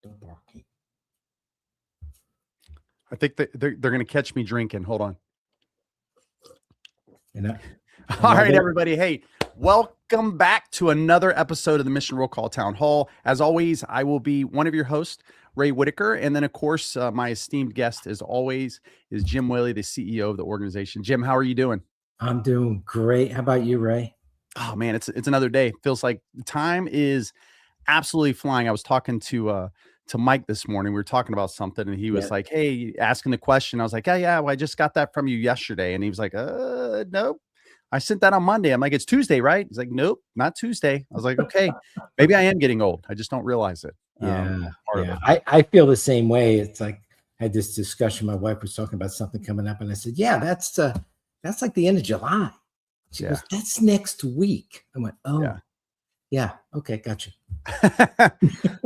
Don't bark. I think that they're going to catch me drinking. Hold on. All right, everybody. Hey, welcome back to another episode of the Mission Roll Call Town Hall. As always, I will be one of your hosts, Ray Whitaker. And then, of course, my esteemed guest, as always, is Jim Whaley, the CEO of the organization. Jim, how are you doing? I'm doing great. How about you, Ray? Oh, man, it's another day. Feels like time is absolutely flying. I was talking to Mike this morning. We were talking about something, and he was like, "Hey," asking the question. I was like, "Yeah, well, I just got that from you yesterday." And he was like, "Nope, I sent that on Monday." I'm like, "It's Tuesday, right?" He's like, "Nope, not Tuesday." I was like, "Okay, maybe I am getting old. I just don't realize it." I feel the same way. It's like I had this discussion. My wife was talking about something coming up, and I said, "Yeah, that's like the end of July." She goes, "That's next week." I went, "Oh, yeah, okay, gotcha."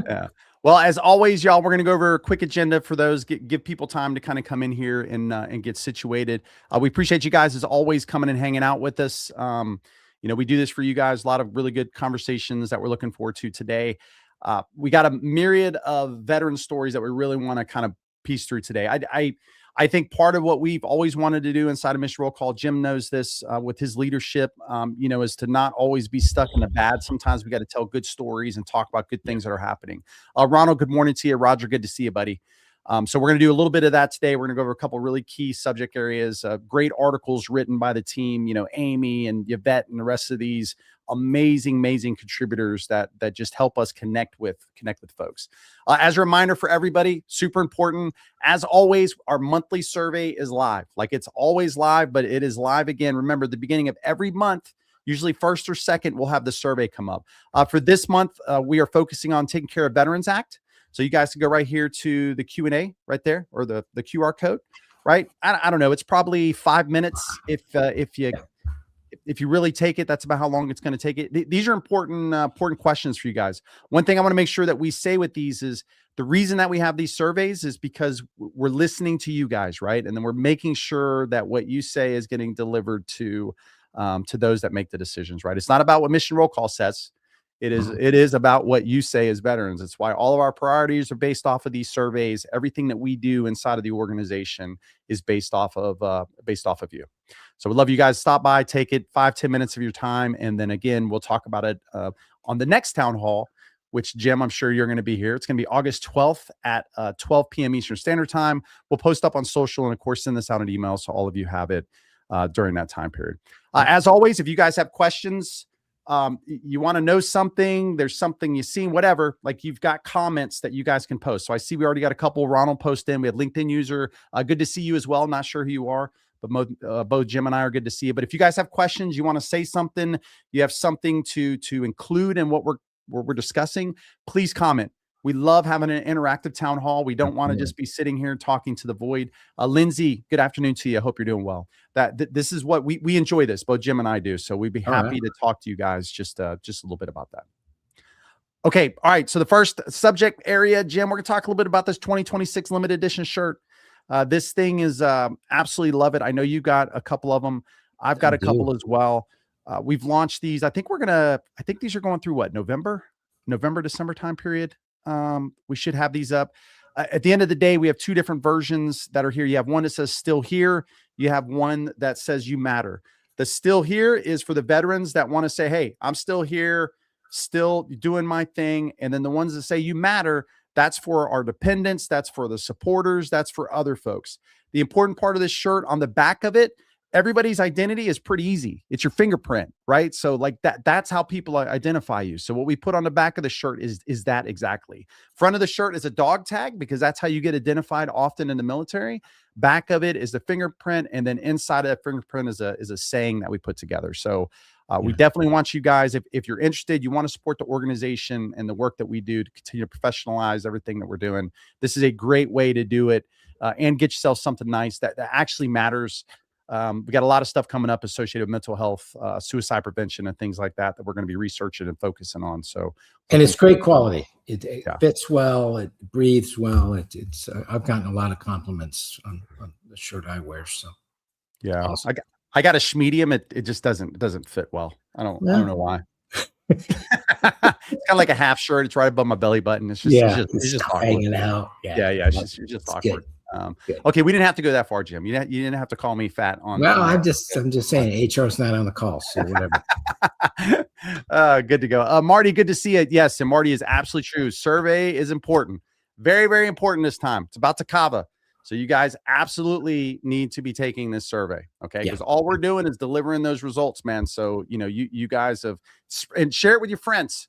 Yeah. Well, as always, y'all, we're going to go over a quick agenda for those, give people time to kind of come in here and get situated. We appreciate you guys, as always, coming and hanging out with us. We do this for you guys. A lot of really good conversations that we're looking forward to today. We got a myriad of veteran stories that we really want to kind of piece through today. I think part of what we've always wanted to do inside of Mission Roll Call, Jim knows this with his leadership, is to not always be stuck in the bad. Sometimes we got to tell good stories and talk about good things that are happening. Ronald, good morning to you. Roger, good to see you, buddy. So we're going to do a little bit of that today. We're going to go over a couple of really key subject areas, great articles written by the team, Amy and Yvette and the rest of these amazing contributors that just help us connect with folks. As a reminder for everybody, super important, as always, our monthly survey is live. Like, it's always live, but it is live again. Remember, the beginning of every month, usually first or second, we'll have the survey come up. For this month, we are focusing on taking care of Veterans Act. So you guys can go right here to the Q&A right there, or the QR code, right? I don't know. It's probably 5 minutes if you really take it. That's about how long it's going to take it. These are important questions for you guys. One thing I want to make sure that we say with these is the reason that we have these surveys is because we're listening to you guys, right? And then we're making sure that what you say is getting delivered to those that make the decisions, right? It's not about what Mission Roll Call says. It is about what you say as veterans. It's why all of our priorities are based off of these surveys. Everything that we do inside of the organization is based off of you. So we'd love you guys to stop by, take it 5-10 minutes of your time. And then again, we'll talk about it on the next town hall, which, Jim, I'm sure you're going to be here. It's going to be August 12th at 12 p.m. Eastern Standard Time. We'll post up on social and, of course, send this out an email so all of you have it during that time period. As always, if you guys have questions, you want to know something, there's something you've seen, whatever, like, you've got comments that you guys can post. So I see we already got a couple. Ronald post in. We had LinkedIn user. Good to see you as well. Not sure who you are, but both Jim and I are good to see you. But if you guys have questions, you want to say something, you have something to include in what we're discussing, please comment. We love having an interactive town hall. We don't want to just be sitting here talking to the void. Lindsay, good afternoon to you. I hope you're doing well. This is what we enjoy this. Both Jim and I do. So we'd be happy to talk to you guys just a little bit about that. Okay. All right. So the first subject area, Jim, we're going to talk a little bit about this 2026 limited edition shirt. This thing is absolutely love it. I know you got a couple of them. I've got a couple as well. We've launched these. I think these are going through what, November, December time period. We should have these up. At the end of the day, we have two different versions that are here. You have one that says "Still Here." You have one that says "You Matter." The "Still Here" is for the veterans that want to say, "Hey, I'm still here, still doing my thing." And then the ones that say "You Matter," that's for our dependents, that's for the supporters, that's for other folks. The important part of this shirt, on the back of it, everybody's identity is pretty easy. It's your fingerprint, right? So like that's how people identify you. So what we put on the back of the shirt is that exactly. Front of the shirt is a dog tag, because that's how you get identified often in the military. Back of it is the fingerprint. And then inside of that fingerprint is a saying that we put together. So we definitely want you guys, if you're interested, you want to support the organization and the work that we do to continue to professionalize everything that we're doing. This is a great way to do it and get yourself something nice that actually matters. We got a lot of stuff coming up associated with mental health, suicide prevention, and things like that we're going to be researching and focusing on. So, and it's great quality. It fits well. It breathes well. It's I've gotten a lot of compliments on the shirt I wear. So, awesome. I got a medium. It just doesn't fit well. I don't know why. It's kind of like a half shirt. It's right above my belly button. It's just awkward. hanging out. Yeah. It's just awkward. Good. Okay, we didn't have to go that far, Jim. You didn't have to call me fat on. Well, on I'm just saying HR's not on the call, so whatever. Good to go. Marty, good to see you. Yes, and Marty is absolutely true. Survey is important. Very, very important this time. It's about Takava. So you guys absolutely need to be taking this survey. Okay. Because all we're doing is delivering those results, man. So, you guys and share it with your friends.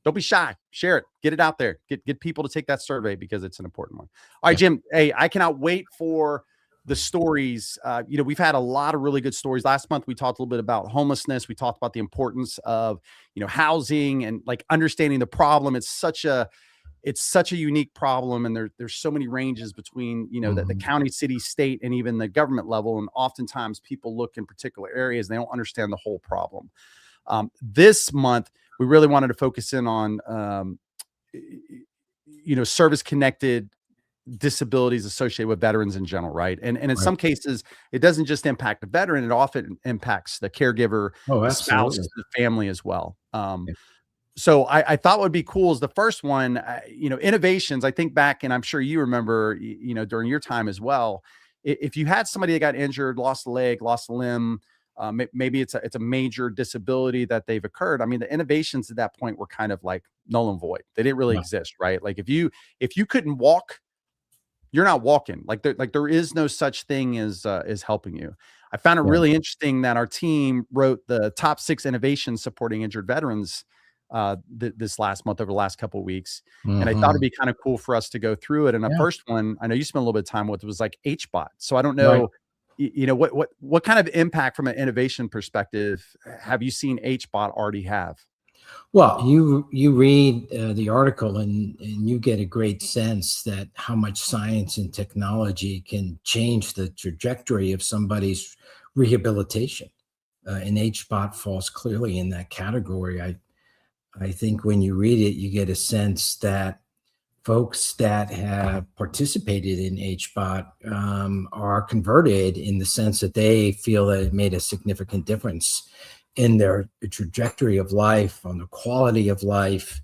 Don't be shy. Share it. Get it out there. Get people to take that survey because it's an important one. All right, Jim. Hey, I cannot wait for the stories. We've had a lot of really good stories. Last month, we talked a little bit about homelessness. We talked about the importance of, housing and like understanding the problem. It's such a unique problem. And there's so many ranges between, the county, city, state, and even the government level. And oftentimes people look in particular areas, and they don't understand the whole problem. This month, we really wanted to focus in on, service-connected disabilities associated with veterans in general, right? And in some cases, it doesn't just impact the veteran; it often impacts the caregiver, the spouse, the family as well. So I thought what would be cool is the first one, innovations. I think back, and I'm sure you remember, during your time as well. If you had somebody that got injured, lost a leg, lost a limb. Maybe it's a major disability that they've occurred. I mean, the innovations at that point were kind of like null and void. They didn't really exist, right? Like if you couldn't walk, you're not walking. Like there is no such thing as helping you. I found it really interesting that our team wrote the top 6 innovations supporting injured veterans this last month, over the last couple of weeks. And I thought it'd be kind of cool for us to go through it. And the first one, I know you spent a little bit of time with, it was like HBOT. So I don't know. What kind of impact from an innovation perspective have you seen HBOT already have? Well, you read the article and you get a great sense that how much science and technology can change the trajectory of somebody's rehabilitation. And HBOT falls clearly in that category. I think when you read it, you get a sense that folks that have participated in HBOT are converted in the sense that they feel that it made a significant difference in their trajectory of life, on the quality of life.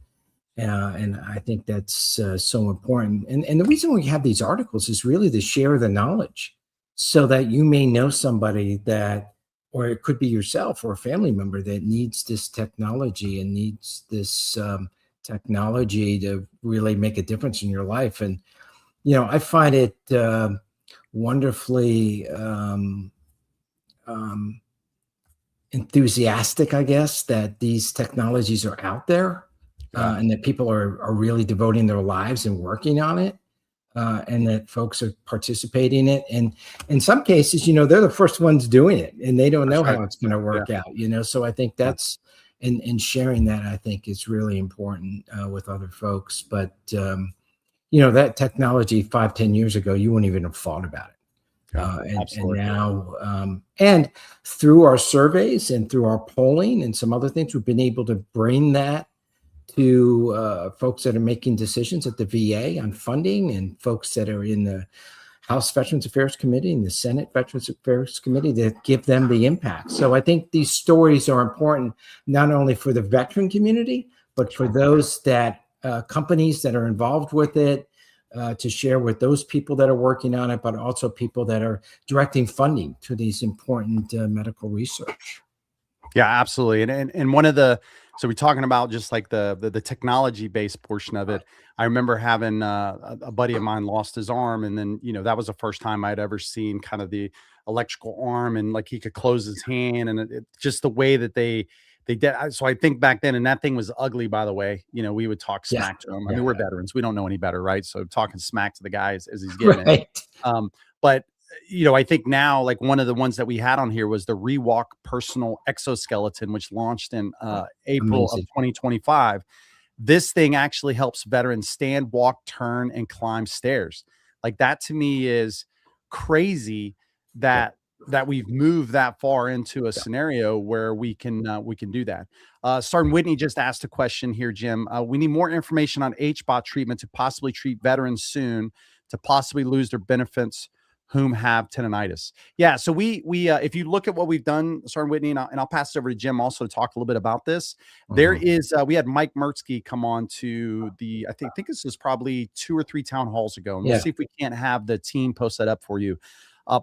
And I think that's so important. And the reason we have these articles is really to share the knowledge so that you may know somebody that, or it could be yourself or a family member that needs this technology and needs this technology to really make a difference in your life. And, I find it wonderfully enthusiastic, I guess, that these technologies are out there and that people are really devoting their lives and working on it. And that folks are participating in it. And in some cases, they're the first ones doing it and they don't know how it's going to work out, So I think that's, and sharing that, I think is really important with other folks. But, that technology 5-10 years ago, you wouldn't even have thought about it. And now, and through our surveys and through our polling and some other things, we've been able to bring that to folks that are making decisions at the VA on funding and folks that are in the House Veterans Affairs Committee and the Senate Veterans Affairs Committee that give them the impact. So I think these stories are important, not only for the veteran community, but for those that companies that are involved with it, to share with those people that are working on it, but also people that are directing funding to these important medical research. Yeah, absolutely. And one of so we're talking about just like the technology based portion of it. I remember having a buddy of mine lost his arm, and then that was the first time I'd ever seen kind of the electrical arm, and like he could close his hand, and just the way that they did. So I think back then, and that thing was ugly, by the way. We would talk smack to him. I mean, we're veterans, we don't know any better, right? So talking smack to the guy as he's getting it. But I think now, like one of the ones that we had on here was the Rewalk personal exoskeleton, which launched in April of 2025. This thing actually helps veterans stand, walk, turn, and climb stairs. Like that to me is crazy that we've moved that far into a scenario where we can do that. Sergeant Whitney just asked a question here, Jim. We need more information on HBOT treatment to possibly treat veterans soon, to possibly lose their benefits whom have tendonitis. Yeah. So we if you look at what we've done, Sergeant Whitney, and I'll pass it over to Jim also to talk a little bit about this. There is, we had Mike Mertzke come on to I think this is probably 2 or 3 town halls ago, and we'll see if we can't have the team post that up for you.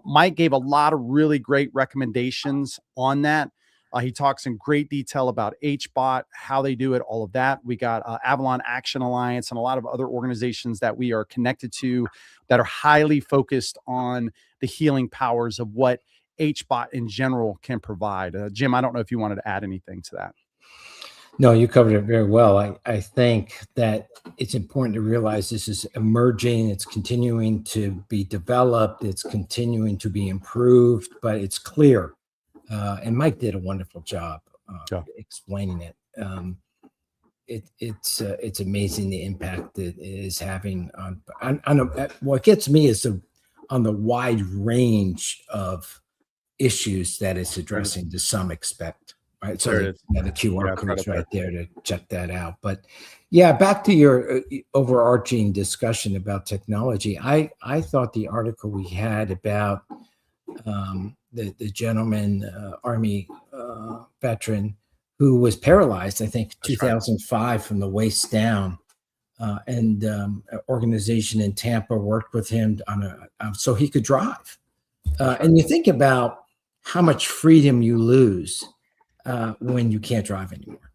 Mike gave a lot of really great recommendations on that. He talks in great detail about HBOT, how they do it, all of that. We got Avalon Action Alliance and a lot of other organizations that we are connected to that are highly focused on the healing powers of what HBOT in general can provide. Jim, I don't know if you wanted to add anything to that. No, you covered it very well. I think that it's important to realize this is emerging. It's continuing to be developed. It's continuing to be improved, but it's clear. And Mike did a wonderful job explaining it. It's amazing the impact it is having on what gets me is on the wide range of issues that it's addressing to some extent. Right. So the QR code's right there to check that out. But yeah, back to your overarching discussion about technology. I thought the article we had about the gentleman, Army veteran who was paralyzed, I think 2005 from the waist down, and an organization in Tampa worked with him so he could drive. And you think about how much freedom you lose when you can't drive anymore.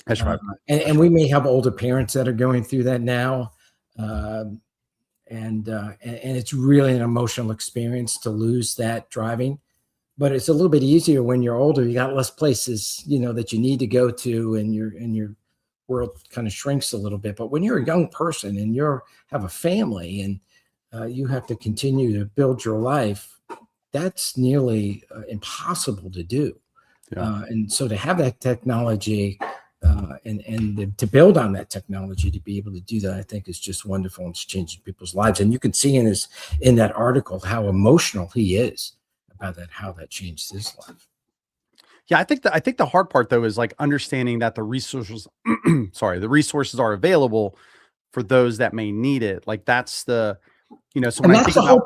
That's right. And we may have older parents that are going through that now. And it's really an emotional experience to lose that driving, but it's a little bit easier when you're older. You got less places, that you need to go to, and your world kind of shrinks a little bit. But when you're a young person and have a family and you have to continue to build your life, that's nearly impossible to do. Yeah. And so to have that technology and to build on that technology to be able to do that, I think is just wonderful, and it's changing people's lives. And you can see in that article how emotional he is about that, how that changed his life. Yeah, I think the hard part though is like understanding that the resources, the resources are available for those that may need it. Like that's so when I think about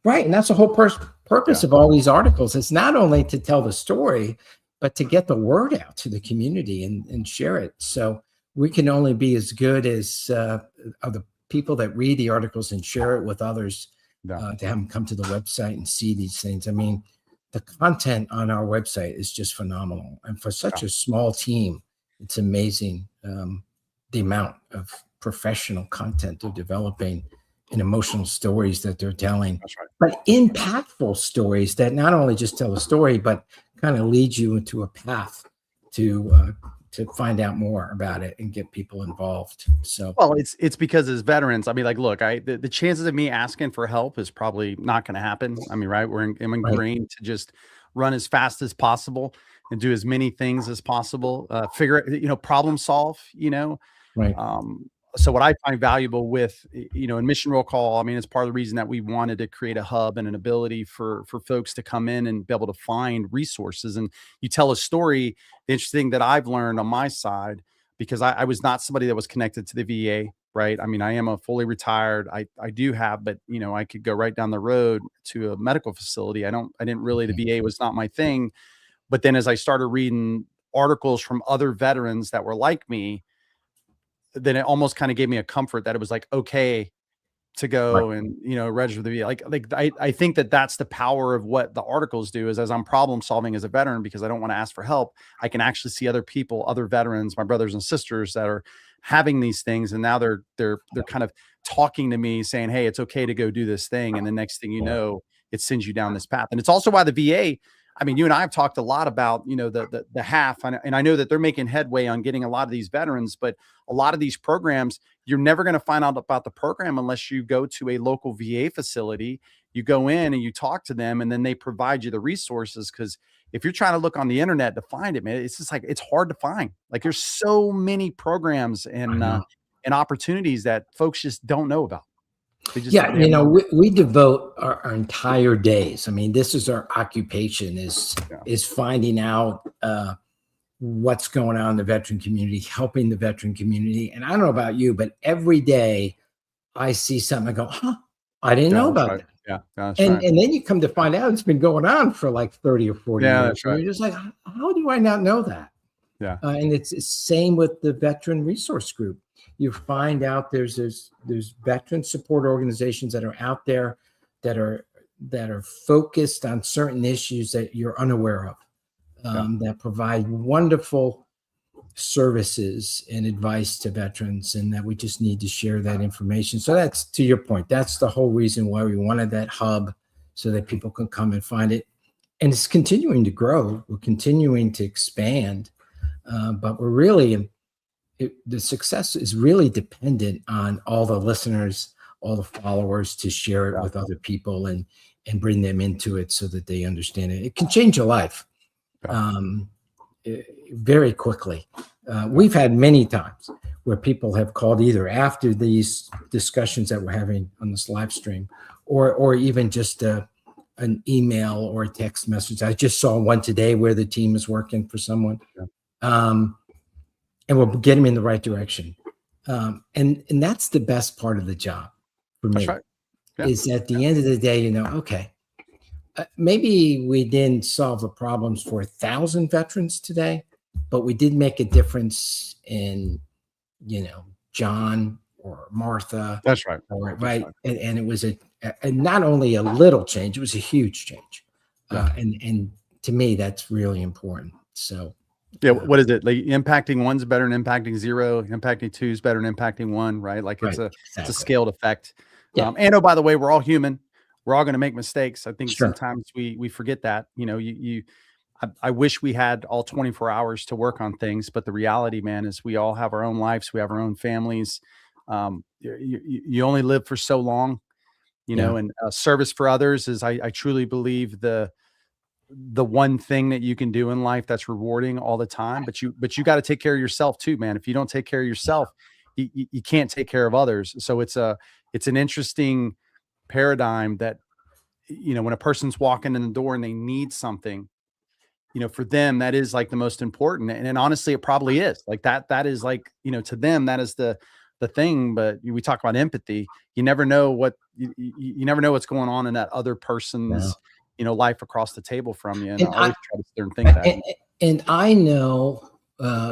right, and that's the whole purpose of all these articles. It's not only to tell the story, but to get the word out to the community and share it. So we can only be as good as are the people that read the articles and share it with others, to have them come to the website and see these things. I mean, the content on our website is just phenomenal. And for such a small team, it's amazing the amount of professional content they're developing and emotional stories that they're telling, but impactful stories that not only just tell a story, but kind of lead you into a path to find out more about it and get people involved. So, well, it's because as veterans, I mean, like, look, the chances of me asking for help is probably not going to happen. I mean, right. I'm ingrained to just run as fast as possible and do as many things as possible, problem solve, right. So what I find valuable with, in Mission Roll Call, I mean, it's part of the reason that we wanted to create a hub and an ability for folks to come in and be able to find resources. And you tell a story. The interesting thing that I've learned on my side, because I was not somebody that was connected to the VA, right? I mean, I am a fully retired. I do have, but I could go right down the road to a medical facility. I didn't really, the VA was not my thing. But then as I started reading articles from other veterans that were like me, then it almost kind of gave me a comfort that it was like, okay to go and, register the VA. Like I think that that's the power of what the articles do is as I'm problem solving as a veteran, because I don't want to ask for help, I can actually see other people, other veterans, my brothers and sisters that are having these things. And now they're kind of talking to me saying, hey, it's okay to go do this thing. And the next thing you know, it sends you down this path. And it's also why the VA, I mean, you and I have talked a lot about, the half, and I know that they're making headway on getting a lot of these veterans, but a lot of these programs, you're never going to find out about the program unless you go to a local VA facility. You go in and you talk to them, and then they provide you the resources. Because if you're trying to look on the internet to find it, man, it's just like, it's hard to find. Like there's so many programs and opportunities that folks just don't know about. We devote our entire days. I mean, this is our occupation is finding out what's going on in the veteran community, helping the veteran community. And I don't know about you, but every day I see something, I go, I didn't Yeah, know that's about right. that. Yeah, that's And right. and then you come to find out it's been going on for like 30 or 40 Yeah, years. that's And right. you're just like, how do I not know that? Yeah. And it's same with the Veteran Resource Group. You find out there's veteran support organizations that are out there that are focused on certain issues that you're unaware of, Yeah. that provide wonderful services and advice to veterans, and that we just need to share that information. So that's, to your point, that's the whole reason why we wanted that hub, so that people can come and find it. And it's continuing to grow. We're continuing to expand, but we're really, the success is really dependent on all the listeners, all the followers, to share it Yeah. with other people and bring them into it so that they understand it. It can change your life. Yeah. Very quickly. We've had many times where people have called either after these discussions that we're having on this live stream, or even just an email or a text message. I just saw one today where the team is working for someone, and we'll get them in the right direction. And that's the best part of the job for me. That's right. Yeah. Is at the end of the day, okay, maybe we didn't solve the problems for 1,000 veterans today, but we did make a difference in, John or Martha. That's right. Right. Right. And it was a not only a little change, it was a huge change. Yeah. And to me, that's really important. So Yeah, what is it? Like impacting one's better than impacting zero, impacting two is better than impacting one, right? Like it's a scaled effect. Yeah. And oh, by the way, we're all human. We're all going to make mistakes. I think Sure. sometimes we forget that. I wish we had all 24 hours to work on things, but the reality, man, is we all have our own lives. We have our own families. You only live for so long, and service for others is, I truly believe, the one thing that you can do in life that's rewarding all the time. But you got to take care of yourself too, man. If you don't take care of yourself, you can't take care of others. So it's an interesting paradigm that, when a person's walking in the door and they need something, for them, that is like the most important. And honestly, it probably is like that is like, to them, that is the thing. But we talk about empathy. You never know you never know what's going on in that other person's, life across the table from you. And I always try to sit there and think that. And I know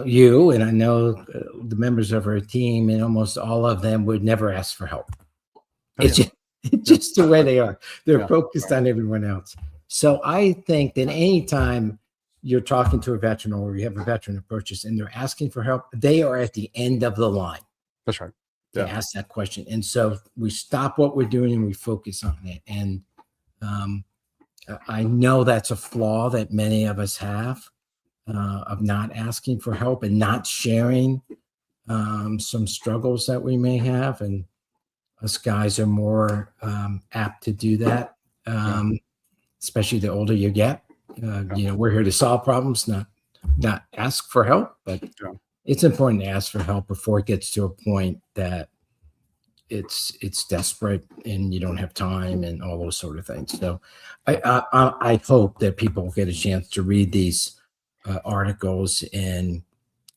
you, and I know the members of our team, and almost all of them would never ask for help. It's just the way they are. They're focused on everyone else. So I think that anytime you're talking to a veteran, or you have a veteran approach us and they're asking for help, they are at the end of the line. That's right. To ask that question. And so we stop what we're doing and we focus on it. And I know that's a flaw that many of us have, of not asking for help and not sharing some struggles that we may have. And us guys are more apt to do that, especially the older you get. We're here to solve problems, not ask for help, but it's important to ask for help before it gets to a point that it's desperate and you don't have time and all those sort of things. So I hope that people get a chance to read these articles and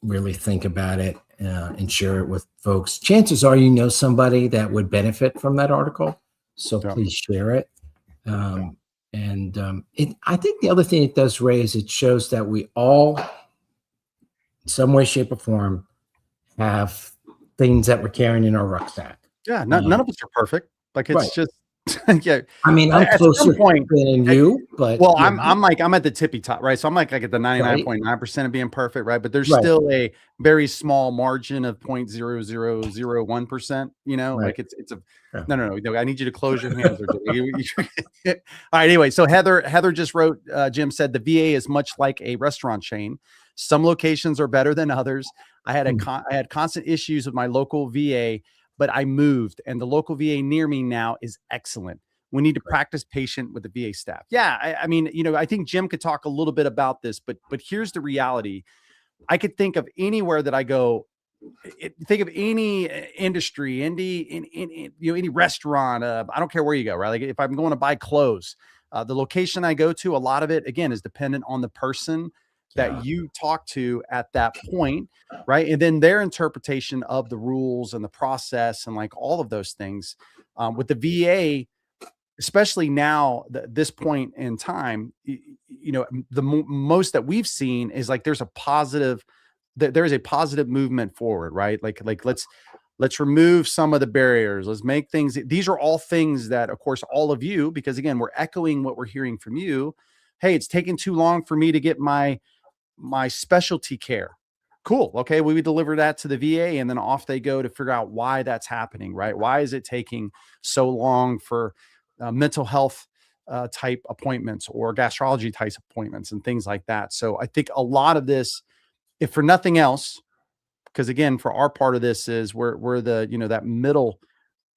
really think about it and share it with folks. Chances are somebody that would benefit from that article, so please share it. I think the other thing it does, Ray, is it shows that we all, in some way, shape, or form, have things that we're carrying in our rucksack. Yeah, none of us are perfect. Like it's just I mean, I'm closer than you, but I'm at the tippy top, right? So I'm like at the 99.9% of being perfect, right? But there's still a very small margin of 0.0001%, like it's no, I need you to close your hands. All right, anyway, so Heather just wrote, Jim said the VA is much like a restaurant chain. Some locations are better than others. I had constant issues with my local VA, but I moved, and the local VA near me now is excellent. We need to practice patient with the VA staff. Yeah, I mean, I think Jim could talk a little bit about this, but here's the reality. I could think of anywhere that I go. Think of any industry, any restaurant. I don't care where you go, right? Like if I'm going to buy clothes, the location I go to, a lot of it again is dependent on the person that you talk to at that point, right? And then their interpretation of the rules and the process and like all of those things. With the VA, especially now, this point in time, the most that we've seen is like there's a positive, there is a positive movement forward, right? Like let's remove some of the barriers. Let's make things. These are all things that, of course, all of you, because again, we're echoing what we're hearing from you. Hey, it's taking too long for me to get my specialty care. Cool. Okay. We deliver that to the VA and then off they go to figure out why that's happening, right? Why is it taking so long for mental health type appointments or gastrology type appointments and things like that? So I think a lot of this, if for nothing else, because again, for our part of this is we're the, that middle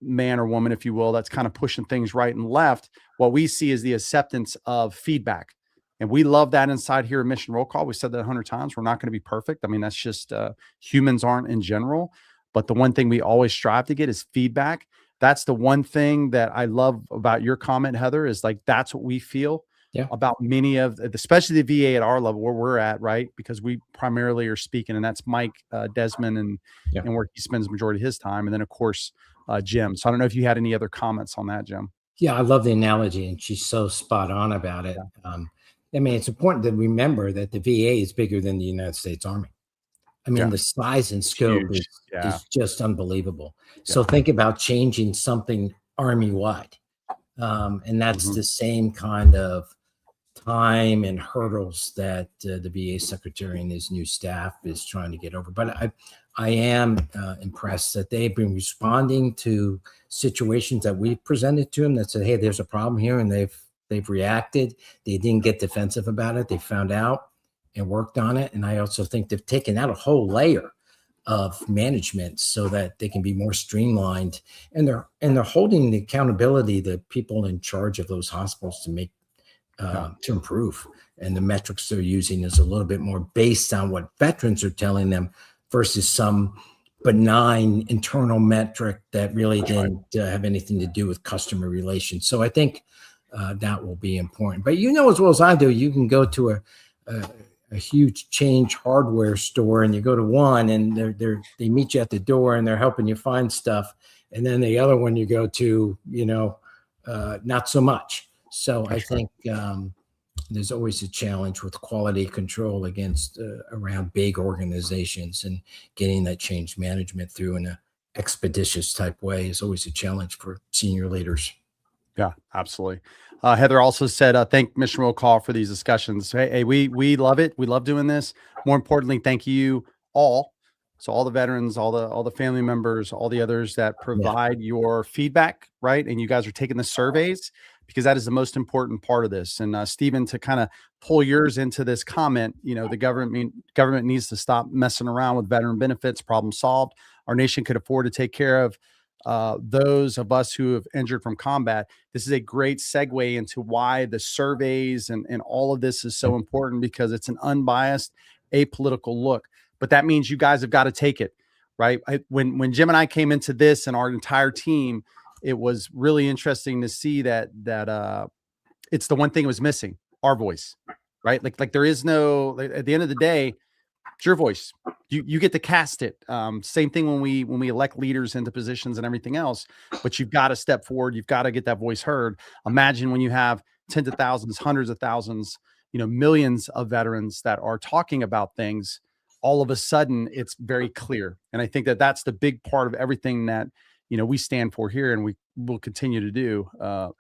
man or woman, if you will, that's kind of pushing things right and left. What we see is the acceptance of feedback. And we love that inside here at Mission Roll Call. We said that 100 times. We're not going to be perfect. I mean, that's just humans aren't in general. But the one thing we always strive to get is feedback. That's the one thing that I love about your comment, Heather, is like, that's what we feel about many of, especially the VA at our level where we're at, right? Because we primarily are speaking, and that's Mike Desmond and where he spends the majority of his time. And then, of course, Jim. So I don't know if you had any other comments on that, Jim. Yeah, I love the analogy, and she's so spot on about it. I mean, it's important to remember that the VA is bigger than the United States Army. I mean, the size and scope is just unbelievable. So think about changing something Army-wide. And that's the same kind of time and hurdles that the VA secretary and his new staff is trying to get over. But I am impressed that they've been responding to situations that we've presented to them that said, hey, there's a problem here, and they've reacted. They didn't get defensive about it. They found out and worked on it. And I also think they've taken out a whole layer of management so that they can be more streamlined, and they're holding the accountability, the people in charge of those hospitals to make to improve. And the metrics they're using is a little bit more based on what veterans are telling them versus some benign internal metric that really didn't have anything to do with customer relations. So I think that will be important. But as well as I do, you can go to a huge change hardware store, and you go to one, and they meet you at the door, and they're helping you find stuff. And then the other one you go to, not so much. So I think there's always a challenge with quality control against around big organizations, and getting that change management through in a expeditious type way is always a challenge for senior leaders. Yeah, absolutely. Heather also said, thank Mission Roll Call for these discussions. Hey, we love it. We love doing this. More importantly, thank you all. So all the veterans, all the family members, all the others that provide your feedback, right? And you guys are taking the surveys, because that is the most important part of this. And Stephen, to kind of pull yours into this comment, the government needs to stop messing around with veteran benefits. Problem solved. Our nation could afford to take care of those of us who have injured from combat. This is a great segue into why the surveys and all of this is so important, because it's an unbiased, apolitical look. But that means you guys have got to take it, right? When Jim and I came into this, and our entire team, it was really interesting to see that it's the one thing that was missing, our voice, right? Like there is no, at the end of the day, it's your voice. You get to cast it. Same thing when we elect leaders into positions and everything else, but you've got to step forward. You've got to get that voice heard. Imagine when you have tens of thousands, hundreds of thousands, millions of veterans that are talking about things, all of a sudden it's very clear. And I think that that's the big part of everything that, we stand for here, and we will continue to do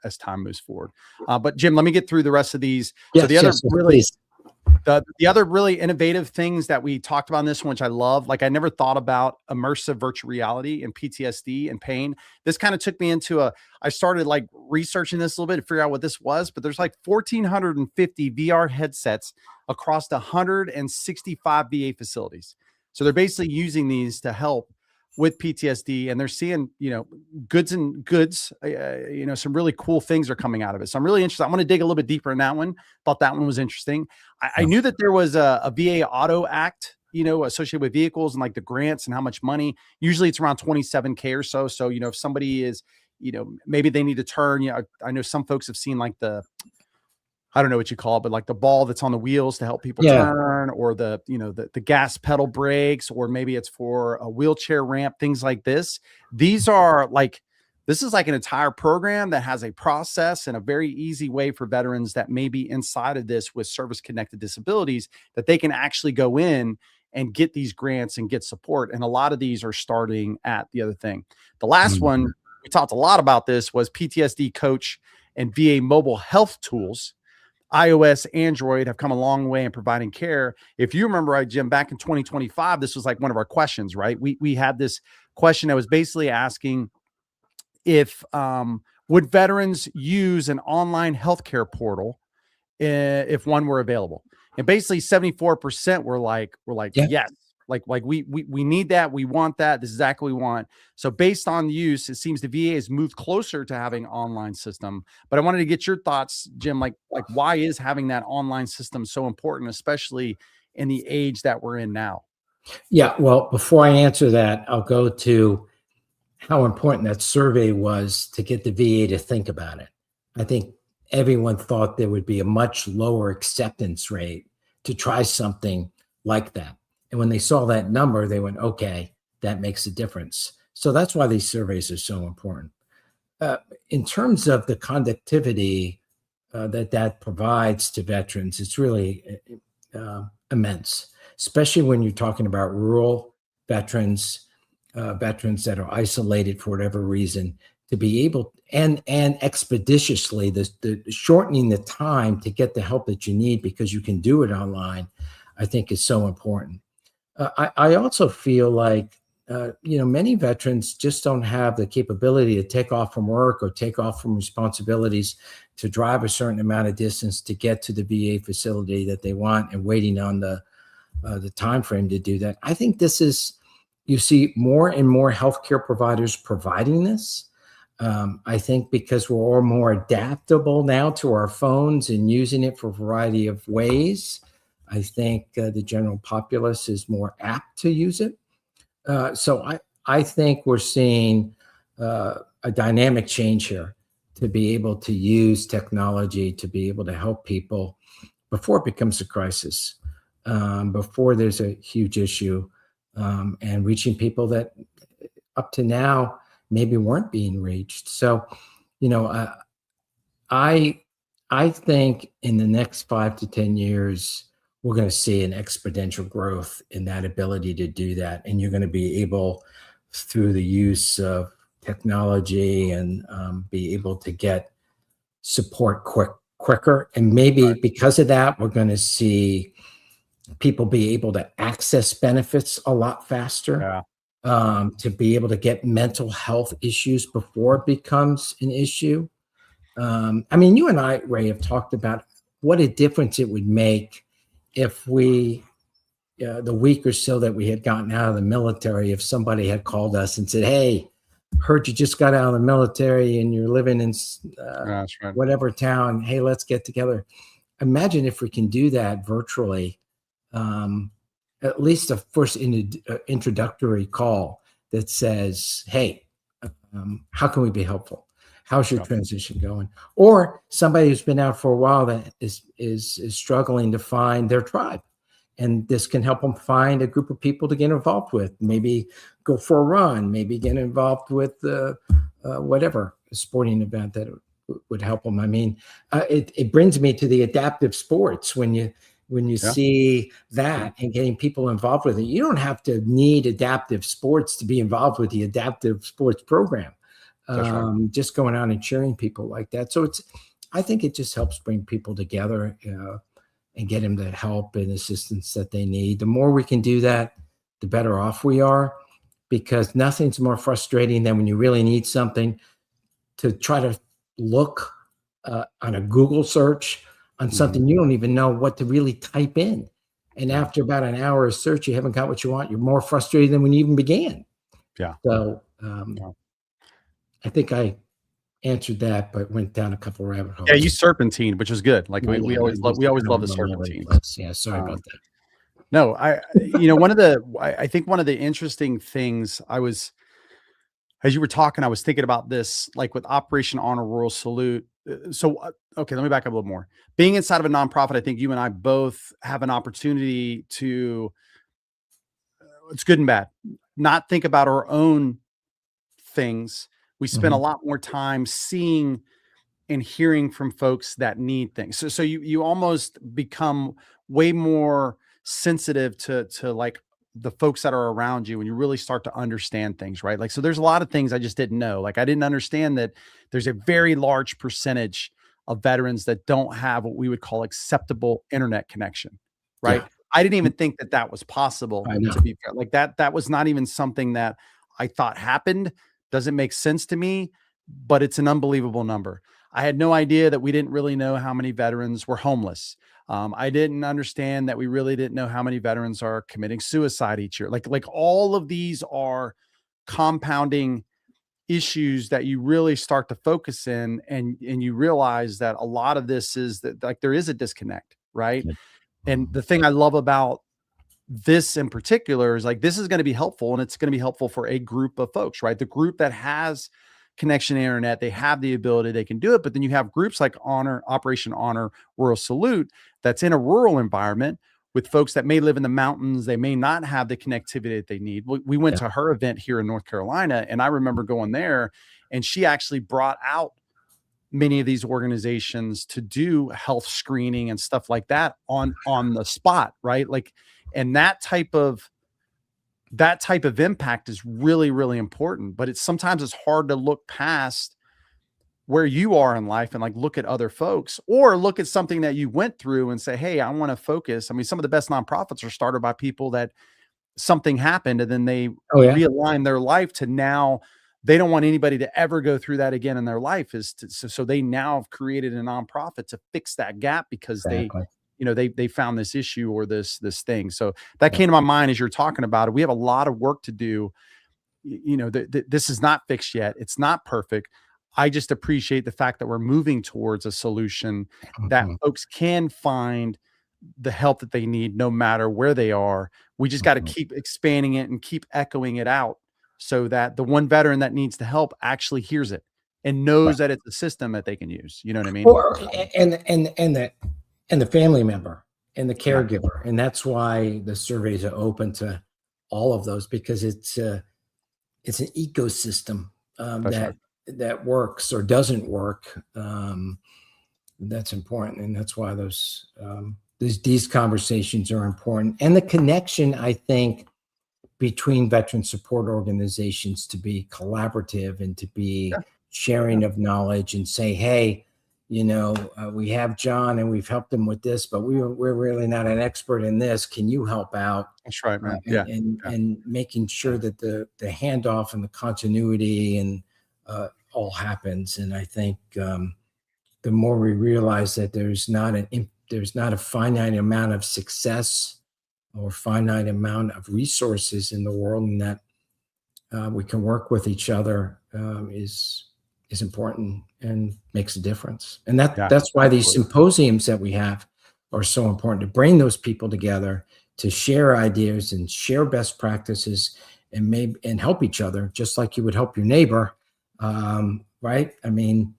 as time moves forward. But Jim, let me get through the rest of these. Yes, so the other really innovative things that we talked about in this one, which I love, like I never thought about immersive virtual reality and PTSD and pain. This kind of took me into I started like researching this a little bit to figure out what this was, but there's like 1,450 VR headsets across 165 VA facilities. So they're basically using these to help with PTSD, and they're seeing, goods, some really cool things are coming out of it. So I'm really interested. I want to dig a little bit deeper in that one. Thought that one was interesting. I knew that there was a VA Auto Act, associated with vehicles and like the grants and how much money. Usually it's around 27K or so. So, if somebody is, maybe they need to turn, I know some folks have seen like I don't know what you call it, but like the ball that's on the wheels to help people turn, or the gas pedal brakes, or maybe it's for a wheelchair ramp, things like this. These are like This is like an entire program that has a process and a very easy way for veterans that may be inside of this with service connected disabilities that they can actually go in and get these grants and get support. And a lot of these are starting at the other thing. The last one, we talked a lot about this, was PTSD coach and VA mobile health tools. iOS, Android have come a long way in providing care. If you remember right, Jim, back in 2025, this was like one of our questions, right? We had this question that was basically asking if would veterans use an online healthcare portal if one were available? And basically 74% were like Yeah. yes. Like we need that. We want that. This is exactly what we want. So based on use, it seems the VA has moved closer to having an online system. But I wanted to get your thoughts, Jim. Like why is having that online system so important, especially in the age that we're in now? Yeah. Well, before I answer that, I'll go to how important that survey was to get the VA to think about it. I think everyone thought there would be a much lower acceptance rate to try something like that. And when they saw that number, they went, okay, that makes a difference. So that's why these surveys are so important. In terms of the conductivity that provides to veterans, it's really immense, especially when you're talking about rural veterans, veterans that are isolated for whatever reason, to be able and expeditiously the shortening the time to get the help that you need because you can do it online, I think is so important. I also feel like many veterans just don't have the capability to take off from work or take off from responsibilities to drive a certain amount of distance to get to the VA facility that they want and waiting on the time frame to do that. I think this is, you see more and more healthcare providers providing this. I think because we're all more adaptable now to our phones and using it for a variety of ways, I think the general populace is more apt to use it. So I think we're seeing a dynamic change here to be able to use technology to be able to help people before it becomes a crisis, before there's a huge issue, and reaching people that up to now maybe weren't being reached. So, I think in the next 5 to 10 years, we're going to see an exponential growth in that ability to do that. And you're going to be able, through the use of technology and be able to get support quicker. And maybe because of that, we're going to see people be able to access benefits a lot faster, to be able to get mental health issues before it becomes an issue. I mean, you and I, Ray, have talked about what a difference it would make if we, the week or so that we had gotten out of the military, if somebody had called us and said, hey, heard you just got out of the military and you're living in whatever town, hey, let's get together. Imagine if we can do that virtually, at least a first introductory call that says, hey, how can we be helpful? How's your transition going? Or somebody who's been out for a while that is struggling to find their tribe. And this can help them find a group of people to get involved with, maybe go for a run, maybe get involved with whatever sporting event that would help them. I mean, it brings me to the adaptive sports when you see that and getting people involved with it. You don't have to need adaptive sports to be involved with the adaptive sports program. Just going out and cheering people like that. So I think it just helps bring people together and get them the help and assistance that they need. The more we can do that, the better off we are, because nothing's more frustrating than when you really need something to try to look on a Google search on something you don't even know what to really type in. And after about an hour of search, you haven't got what you want. You're more frustrated than when you even began. Yeah. So I think I answered that, but went down a couple rabbit holes. Yeah, you serpentine, which is good. Like we always love the serpentine. Yeah, sorry about that. No, I think one of the interesting things as you were talking, I was thinking about this, like with Operation Honor Royal Salute. Okay, let me back up a little more. Being inside of a nonprofit, I think you and I both have an opportunity to, it's good and bad, not think about our own things, We spend a lot more time seeing and hearing from folks that need things. So you almost become way more sensitive to like the folks that are around you, and you really start to understand things, right? Like, so there's a lot of things I just didn't know. Like, I didn't understand that there's a very large percentage of veterans that don't have what we would call acceptable internet connection, right? Yeah, I didn't even think that that was possible, I know. to be fair. Like that was not even something that I thought happened. Doesn't make sense to me, but it's an unbelievable number. I had no idea that we didn't really know how many veterans were homeless. I didn't understand that we really didn't know how many veterans are committing suicide each year. Like all of these are compounding issues that you really start to focus in, and you realize that a lot of this is that, like, there is a disconnect, right? Yeah. And the thing I love about this in particular is, like, this is going to be helpful, and it's going to be helpful for a group of folks, right? The group that has connection to internet, they have the ability, they can do it. But then you have groups like Operation Honor Rural Salute, that's in a rural environment with folks that may live in the mountains. They may not have the connectivity that they need. We went Yeah. to her event here in North Carolina, and I remember going there, and she actually brought out many of these organizations to do health screening and stuff like that on the spot, right? Like, and that type of impact is really, really important. But sometimes it's hard to look past where you are in life and, like, look at other folks, or look at something that you went through and say, hey, I want to focus. I mean, some of the best nonprofits are started by people that something happened and then they Oh yeah, realign their life to now they don't want anybody to ever go through that again in their life. So they now have created a nonprofit to fix that gap because exactly. they found this issue or this thing. So that Yeah. came to my mind as you're talking about it. We have a lot of work to do. This is not fixed yet. It's not perfect. I just appreciate the fact that we're moving towards a solution that Mhm, folks can find the help that they need no matter where they are. We just got to mhm. keep expanding it and keep echoing it out so that the one veteran that needs the help actually hears it and Right. knows that it's a system that they can use. You know what I mean? Or and the family member and the Yeah, caregiver, and that's why the surveys are open to all of those, because it's an ecosystem that's right. that works or doesn't work. That's important, and that's why these conversations are important, and the connection, I think, between veteran support organizations to be collaborative and to be Yeah, yeah, sharing of knowledge and say, hey, we have John and we've helped him with this, but we're really not an expert in this. Can you help out? that's right, man. And Yeah, and yeah, and making sure that the handoff and the continuity and all happens. And I think the more we realize that there's not a finite amount of success or finite amount of resources in the world, and that we can work with each other is important and makes a difference. And yeah, that's why these absolutely. symposiums that we have are so important, to bring those people together to share ideas and share best practices and help each other, just like you would help your neighbor. Right? I mean,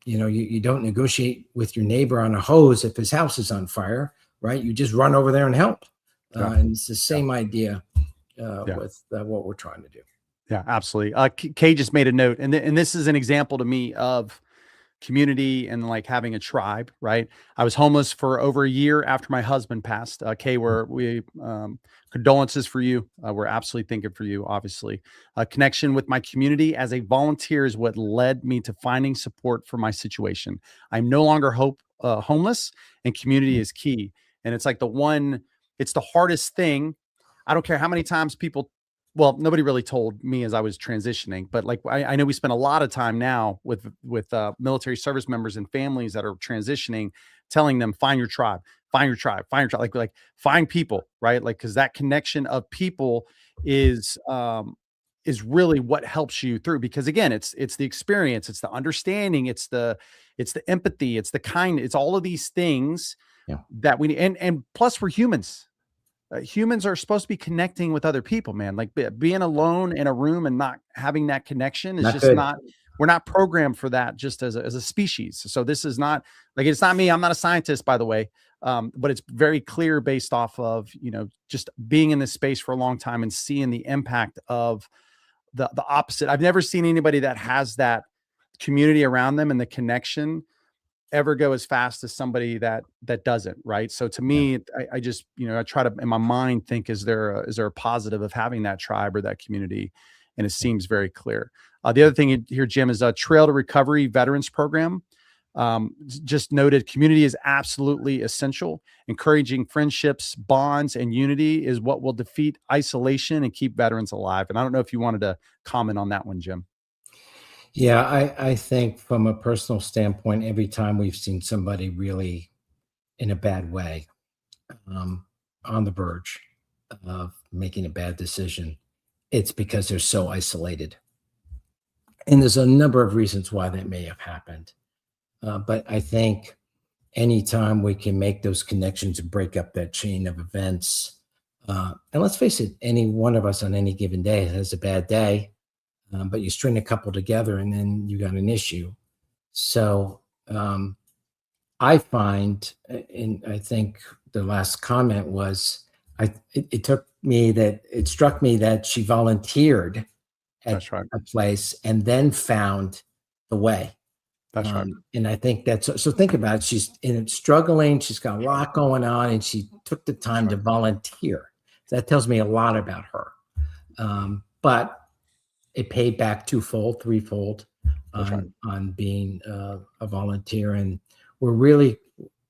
you don't negotiate with your neighbor on a hose if his house is on fire, right? You just run over there and help. Yeah, And it's the yeah, same idea yeah. with what we're trying to do. Yeah, absolutely. Kay just made a note, and this is an example to me of community and, like, having a tribe, right? I was homeless for over a year after my husband passed. Kay, we condolences for you. We're absolutely thinking for you, obviously. A connection with my community as a volunteer is what led me to finding support for my situation. I'm no longer homeless, and community is key. And it's like it's the hardest thing. I don't care how many times people, well, nobody really told me as I was transitioning, but, like, I know we spend a lot of time now with military service members and families that are transitioning, telling them, find your tribe, find your tribe, find your tribe, like find people, right? Like, because that connection of people is is really what helps you through. Because again, it's the experience, it's the understanding, it's the empathy, it's the kind, it's all of these things Yeah. that we need. And plus, we're humans. Humans are supposed to be connecting with other people, man. Like, being alone in a room and not having that connection is Not just good. not, we're not programmed for that just as a species. So this is not, like, it's not me. I'm not a scientist, by the way. But it's very clear based off of, just being in this space for a long time and seeing the impact of the opposite. I've never seen anybody that has that community around them and the connection ever go as fast as somebody that doesn't, right? So to me, I just, I try to in my mind think, is there a positive of having that tribe or that community? And it seems very clear. The other thing here, Jim, is a Trail to Recovery Veterans Program. Just noted, community is absolutely essential. Encouraging friendships, bonds, and unity is what will defeat isolation and keep veterans alive. And I don't know if you wanted to comment on that one, Jim. Yeah, I think from a personal standpoint, every time we've seen somebody really in a bad way, on the verge of making a bad decision, it's because they're so isolated. And there's a number of reasons why that may have happened. But I think anytime we can make those connections and break up that chain of events, and let's face it, any one of us on any given day has a bad day, but you string a couple together and then you got an issue. So I find, and I think the last comment was, it struck me that she volunteered at a place and then found the way. That's right. And I think so think about it. She's struggling. She's got a lot going on, and she took the time to volunteer. So that tells me a lot about her. But it paid back twofold, threefold on being a volunteer. And we're really,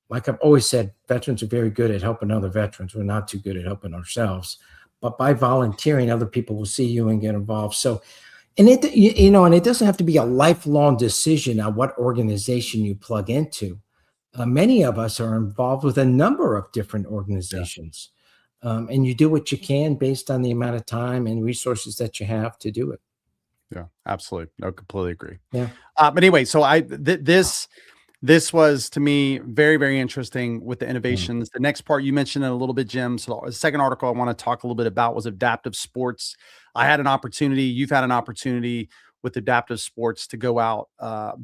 like I've always said, veterans are very good at helping other veterans. We're not too good at helping ourselves. But by volunteering, other people will see you and get involved. So, and it, and it doesn't have to be a lifelong decision on what organization you plug into. Many of us are involved with a number of different organizations. And you do what you can based on the amount of time and resources that you have to do it. Yeah, absolutely. No, completely agree. Yeah. But anyway, so this was to me very, very interesting with the innovations. The next part you mentioned it a little bit, Jim. So the second article I want to talk a little bit about was adaptive sports. I had an opportunity, you've had an opportunity with adaptive sports to go out,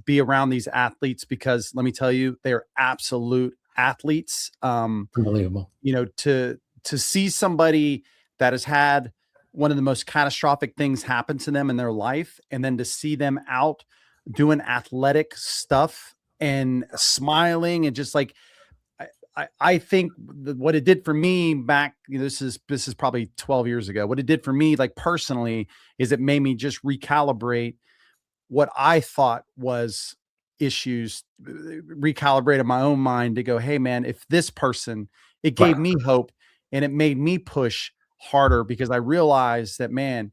be around these athletes, because let me tell you, they're absolute athletes. Unbelievable. To see somebody that has had one of the most catastrophic things happen to them in their life, and then to see them out doing athletic stuff and smiling and just like, I think what it did for me back, this is probably 12 years ago. What it did for me, like personally, is it made me just recalibrate what I thought was issues, recalibrated my own mind to go, hey man, if this person, it gave me hope and it made me push harder, because I realized that, man,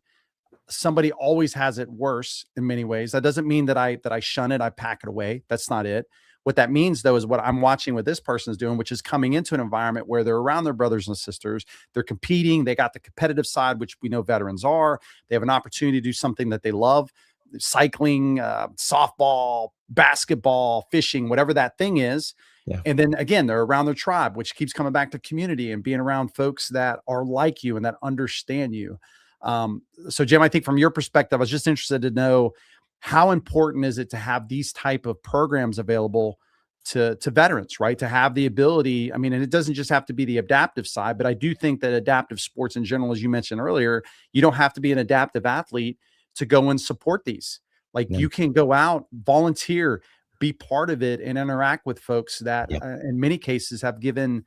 somebody always has it worse in many ways. That doesn't mean that I shun it, I pack it away. That's not it. What that means, though, is what I'm watching what this person is doing, which is coming into an environment where they're around their brothers and sisters. They're competing. They got the competitive side, which we know veterans are. They have an opportunity to do something that they love: cycling, softball, basketball, fishing, whatever that thing is. Yeah. And then again, they're around their tribe, which keeps coming back to community and being around folks that are like you and that understand you. So Jim, I think from your perspective, I was just interested to know, how important is it to have these type of programs available to veterans, right? To have the ability, I mean, and it doesn't just have to be the adaptive side, but I do think that adaptive sports in general, as you mentioned earlier, you don't have to be an adaptive athlete to go and support these. Like you can go out, volunteer, be part of it, and interact with folks that in many cases have given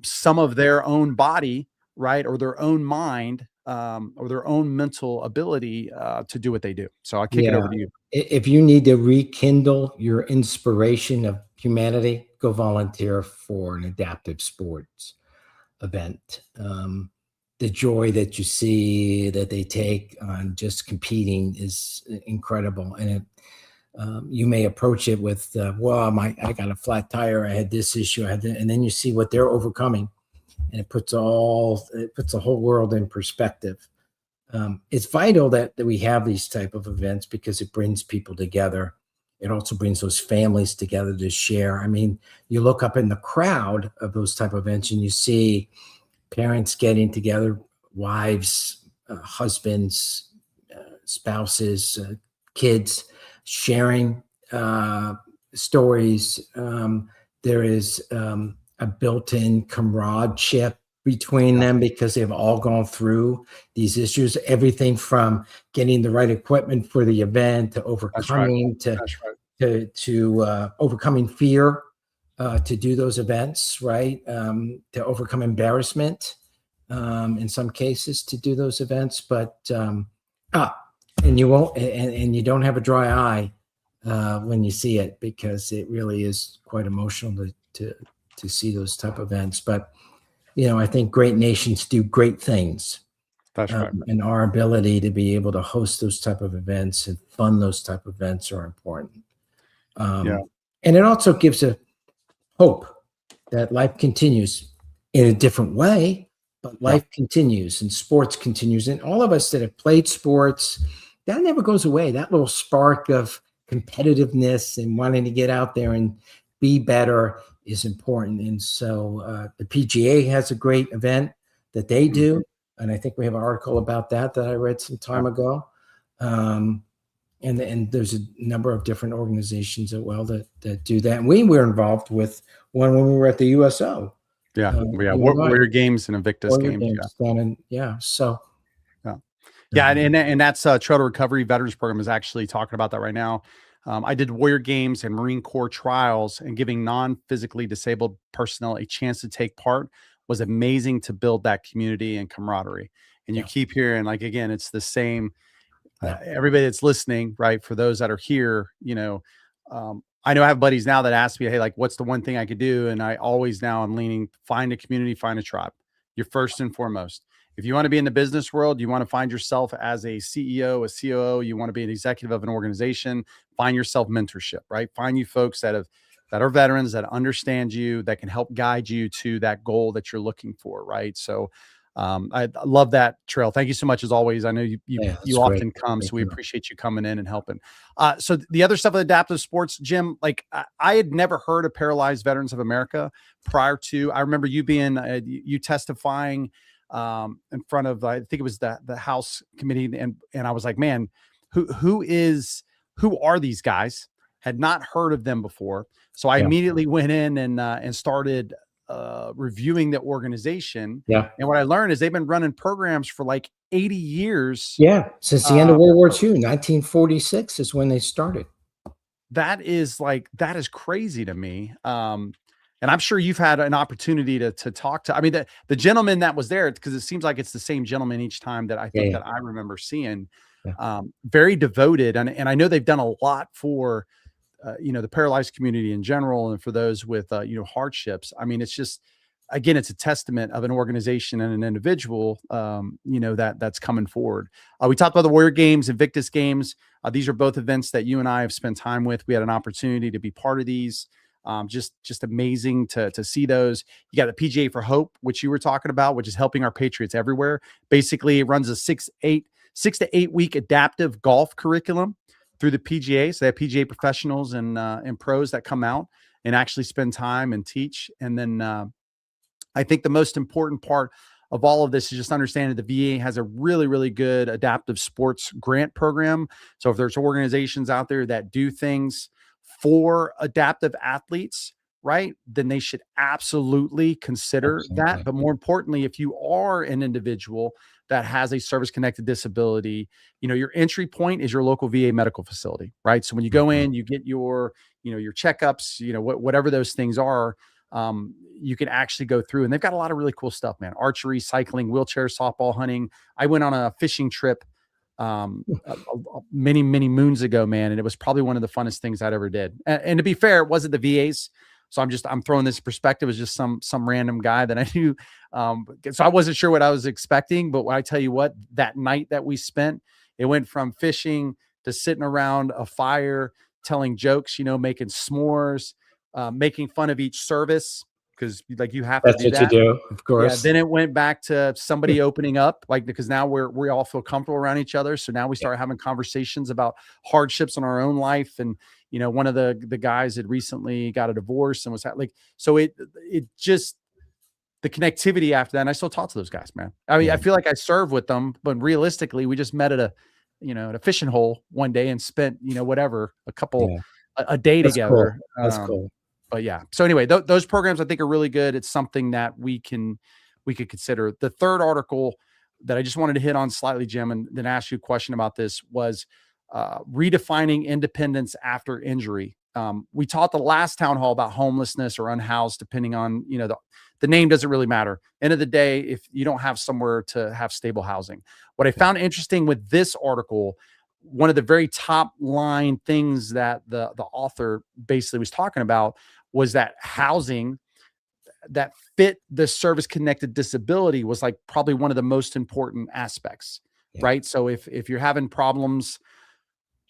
some of their own body, right, or their own mind, or their own mental ability to do what they do. So I'll kick it over to you. If you need to rekindle your inspiration of humanity, go volunteer for an adaptive sports event. The joy that you see that they take on just competing is incredible. And you may approach it with, I got a flat tire, I had this issue, and then you see what they're overcoming. And it puts the whole world in perspective. It's vital that we have these type of events, because it brings people together. It also brings those families together to share. I mean, you look up in the crowd of those type of events and you see parents getting together, wives, husbands, spouses, kids, sharing stories. There is a built-in comradeship between them because they've all gone through these issues, everything from getting the right equipment for the event to overcoming to overcoming fear to do those events, right? To overcome embarrassment in some cases to do those events, but and you won't, and you don't have a dry eye when you see it, because it really is quite emotional to see those type of events. But I think great nations do great things. That's right. And our ability to be able to host those type of events and fund those type of events are important. And it also gives a hope that life continues in a different way, but life continues and sports continues. And all of us that have played sports, that never goes away. That little spark of competitiveness and wanting to get out there and be better is important. And so the PGA has a great event that they do. And I think we have an article about that I read some time ago. And there's a number of different organizations as well that do that. And we were involved with one when we were at the USO. Warrior Games and Invictus Games. And that's Trail to Recovery Veterans Program is actually talking about that right now. I did Warrior Games and Marine Corps trials, and giving non-physically disabled personnel a chance to take part was amazing to build that community and camaraderie. And you keep hearing, like, again, it's the same. Everybody that's listening, right? For those that are here, I know I have buddies now that ask me, hey, like, what's the one thing I could do? And I always now I'm leaning, find a community, find a tribe. You're first and foremost. If you want to be in the business world, you want to find yourself as a CEO, a COO, you want to be an executive of an organization, find yourself mentorship, right? Find you folks that are veterans, that understand you, that can help guide you to that goal that you're looking for, right? So I love that, Trail. Thank you so much as always. I know you often come, so we appreciate you coming in and helping. So the other stuff with adaptive sports, Jim, like I had never heard of Paralyzed Veterans of America prior to. I remember you being you testifying in front of, I think it was the House committee, and I was like, man, who are these guys? Had not heard of them before, so I immediately went in and started reviewing the organization. And what I learned is they've been running programs for like 80 years. Since the end of World War II, 1946 is when they started. That is crazy to me. And I'm sure you've had an opportunity to talk to, I mean, the gentleman that was there, because it seems like it's the same gentleman each time that I think that I remember seeing, very devoted. And I know they've done a lot for, the paralyzed community in general, and for those with, hardships. I mean, it's just, again, it's a testament of an organization and an individual, that's coming forward. We talked about the Warrior Games, Invictus Games. These are both events that you and I have spent time with. We had an opportunity to be part of these. Just amazing to see those. You got the PGA for Hope, which you were talking about, which is helping our patriots everywhere. Basically, it runs a 6 to 8 week adaptive golf curriculum through the PGA. So they have PGA professionals and pros that come out and actually spend time and teach. And then I think the most important part of all of this is just understanding the VA has a really, really good adaptive sports grant program. So if there's organizations out there that do things for adaptive athletes, right, then they should absolutely consider that. But more importantly, if you are an individual that has a service-connected disability, your entry point is your local VA medical facility, right? So when you go in, you get your checkups, whatever those things are, you can actually go through, and they've got a lot of really cool stuff, man. Archery, cycling, wheelchair, softball, hunting. I went on a fishing trip many moons ago, man, and it was probably one of the funnest things I'd ever did. And to be fair, it wasn't the VAs. So I'm throwing this perspective as just some random guy that I knew. So I wasn't sure what I was expecting, but I tell you what, that night that we spent, it went from fishing to sitting around a fire, telling jokes, making s'mores, making fun of each service. Because like you have to do that. That's what you do, of course. Yeah. Then it went back to somebody opening up, like, because now we all feel comfortable around each other. So now we start having conversations about hardships in our own life. And one of the guys had recently got a divorce and was like, so it just, the connectivity after that. And I still talk to those guys, man. I mean, I feel like I serve with them, but realistically, we just met at a fishing hole one day and spent a day together. Cool. That's cool. But yeah, so anyway, those programs I think are really good. It's something that we can we could consider. The third article that I just wanted to hit on slightly, Jim, and then ask you a question about this was redefining independence after injury. We taught the last town hall about homelessness or unhoused, depending on, the name doesn't really matter. End of the day, if you don't have somewhere to have stable housing. What I found interesting with this article, one of the very top line things that the author basically was talking about was that housing that fit the service connected disability was like probably one of the most important aspects, right? So if you're having problems,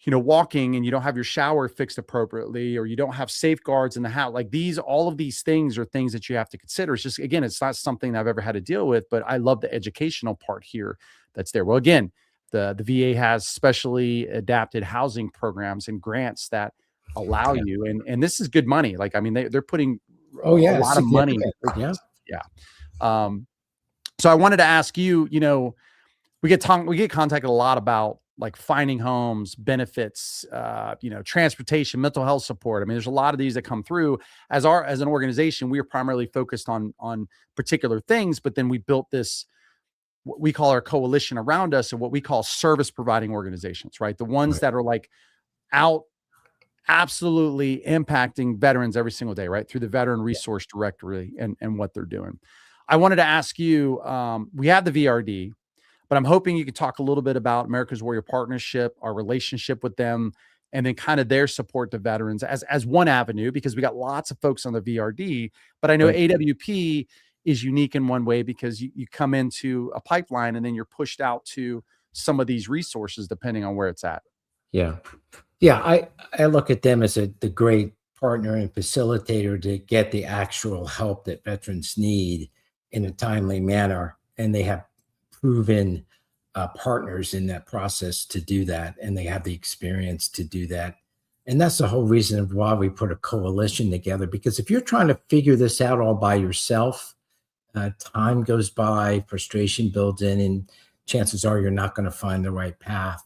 walking and you don't have your shower fixed appropriately, or you don't have safeguards in the house, like all of these things are things that you have to consider. It's just, again, it's not something I've ever had to deal with, but I love the educational part here that's there. Well, again, the VA has specially adapted housing programs and grants that allow you, and this is good money. Like, I mean, they're putting a lot of money. So I wanted to ask you, we get contacted a lot about like finding homes, benefits, transportation, mental health support. I mean, there's a lot of these that come through. As an organization, we are primarily focused on particular things, but then we built this, what we call our coalition around us, and what we call service providing organizations, right? The ones that are like out absolutely impacting veterans every single day, right? Through the Veteran Resource Directory and what they're doing. I wanted to ask you, we have the VRD, but I'm hoping you could talk a little bit about America's Warrior Partnership, our relationship with them, and then kind of their support to veterans as one avenue, because we got lots of folks on the VRD, but I know AWP is unique in one way because you come into a pipeline and then you're pushed out to some of these resources depending on where it's at. Yeah. I look at them as the great partner and facilitator to get the actual help that veterans need in a timely manner. And they have proven partners in that process to do that. And they have the experience to do that. And that's the whole reason of why we put a coalition together, because if you're trying to figure this out all by yourself, time goes by, frustration builds in, and chances are you're not going to find the right path.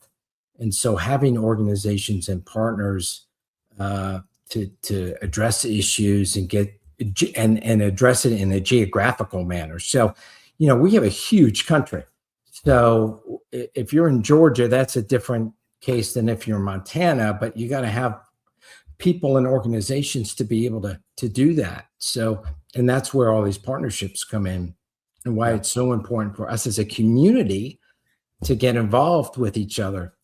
And so having organizations and partners to address issues and and address it in a geographical manner. So, we have a huge country. So if you're in Georgia, that's a different case than if you're in Montana, but you got to have people and organizations to be able to do that. So, and that's where all these partnerships come in, and why it's so important for us as a community to get involved with each other.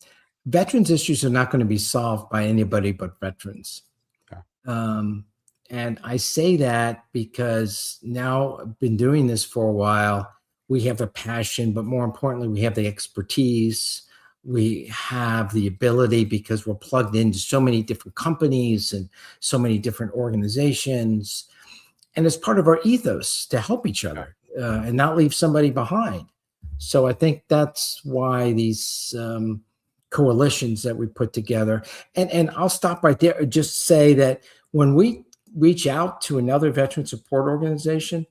Veterans issues are not going to be solved by anybody but veterans. And I say that because now I've been doing this for a while. We have a passion, but more importantly, we have the expertise. We have the ability, because we're plugged into so many different companies and so many different organizations. And it's part of our ethos to help each other and not leave somebody behind. So I think that's why these coalitions that we put together, and I'll stop right there and just say that when we reach out to another veteran support organization,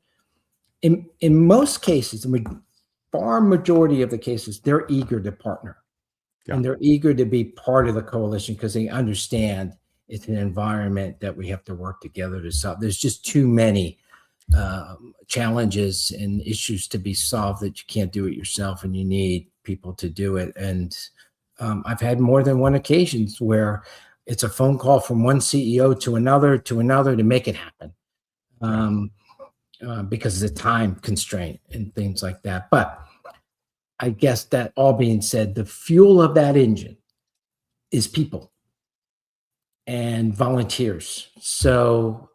in most cases, the far majority of the cases, they're eager to partner. And they're eager to be part of the coalition because they understand it's an environment that we have to work together to solve. There's just too many challenges and issues to be solved that you can't do it yourself, and you need people to do it. And I've had more than one occasions where it's a phone call from one CEO to another to make it happen, because of the time constraint and things like that. But I guess that all being said, the fuel of that engine is people and volunteers. So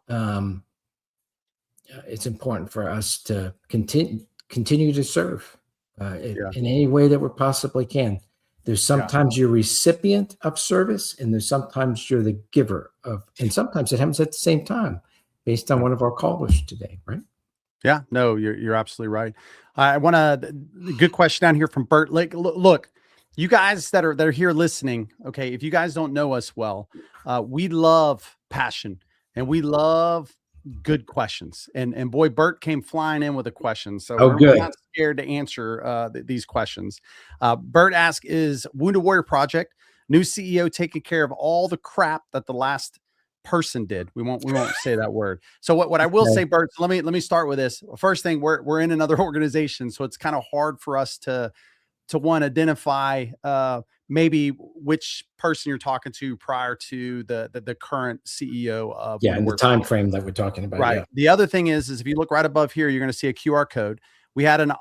it's important for us to continue to serve in any way that we possibly can. There's sometimes you're recipient of service, and there's sometimes you're the giver of, and sometimes it happens at the same time, based on one of our callers today, right? Yeah, no, you're absolutely right. I want a good question down here from Bert. Like, look, you guys that are here listening, okay, if you guys don't know us well, we love passion and we love good questions. And boy, Bert came flying in with a question, so we're not scared to answer these questions. Bert asked, "Is Wounded Warrior Project new CEO taking care of all the crap that the last person did. We won't say that word. So what I will say, Bert, let me start with this. First thing, we're in another organization, so it's kind of hard for us to one, identify maybe which person you're talking to prior to the current CEO of and the time frame that we're talking about. Right. Yeah. The other thing is if you look right above here, you're going to see a QR code. We had an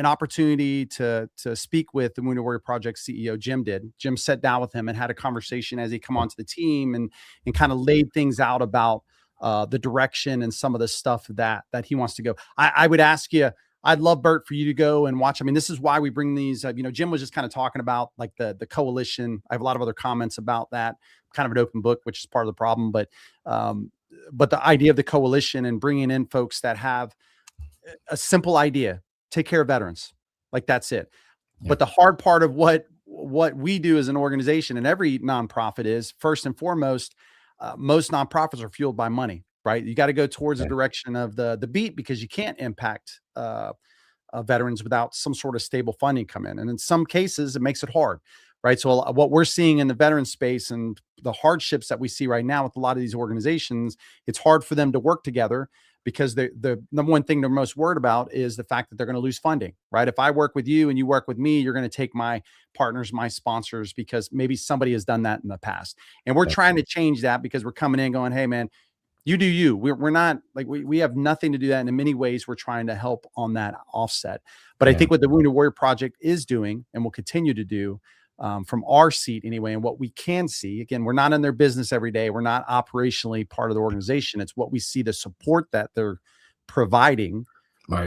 opportunity to speak with the Wounded Warrior Project CEO. Jim sat down with him and had a conversation as he come onto the team and kind of laid things out about the direction and some of the stuff that he wants to go. I would ask you, I'd love, Bert, for you to go and watch. I mean, this is why we bring these, Jim was just kind of talking about like the coalition. I have a lot of other comments about that, kind of an open book, which is part of the problem. But the idea of the coalition and bringing in folks that have a simple idea, take care of veterans. Like that's it. Yeah. But the hard part of what we do as an organization and every nonprofit is, first and foremost, most nonprofits are fueled by money. Right. You got to go towards the direction of the beat, because you can't impact veterans without some sort of stable funding come in. And in some cases, it makes it hard. Right. So what we're seeing in the veteran space and the hardships that we see right now with a lot of these organizations, it's hard for them to work together, because the number one thing they're most worried about is the fact that they're going to lose funding. Right. If I work with you and you work with me, you're going to take my partners, my sponsors, because maybe somebody has done that in the past. And we're trying to change that, because we're coming in going, hey, man, you do you. We're not like we have nothing to do that. And in many ways, we're trying to help on that offset. But I think what the Wounded Warrior Project is doing and will continue to do, from our seat anyway, and what we can see, again, we're not in their business every day. We're not operationally part of the organization. It's what we see, the support that they're providing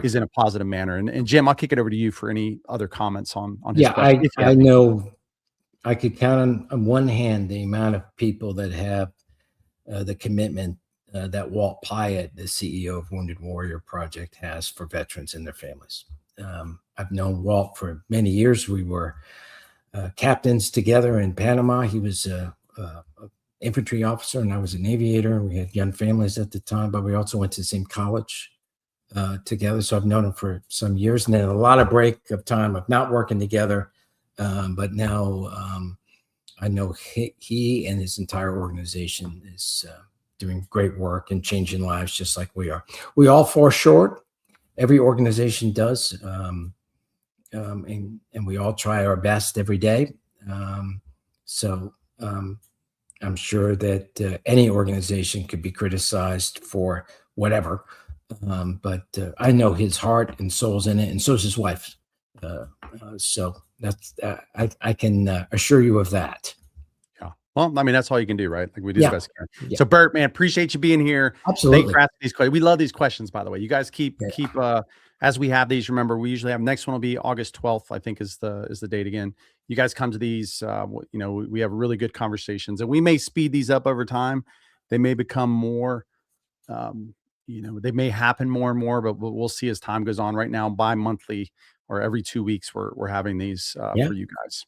is in a positive manner. And Jim, I'll kick it over to you for any other comments on his question. I know I could count on one hand the amount of people that have the commitment that Walt Pyatt, the CEO of Wounded Warrior Project, has for veterans and their families. I've known Walt for many years. We were captains together in Panama. He was an infantry officer and I was an aviator. We had young families at the time, but we also went to the same college together. So I've known him for some years, and then a lot of break of time of not working together. But now I know he and his entire organization is doing great work and changing lives just like we are. We all fall short. Every organization does. And we all try our best every day. So I'm sure that any organization could be criticized for whatever. But I know his heart and soul's in it, and so's his wife. So that's I can assure you of that. Well, I mean, that's all you can do, right? Like we do the best we can. Yeah. So Bert, man, appreciate you being here. Absolutely. Thanks for asking these questions. We love these questions, by the way. You guys keep as we have these, remember, we usually have, next one will be August 12th, I think is the date again. You guys come to these, we have really good conversations, and we may speed these up over time. They may become more, they may happen more and more, but we'll see as time goes on. Right now, bi-monthly or every 2 weeks, we're having these for you guys.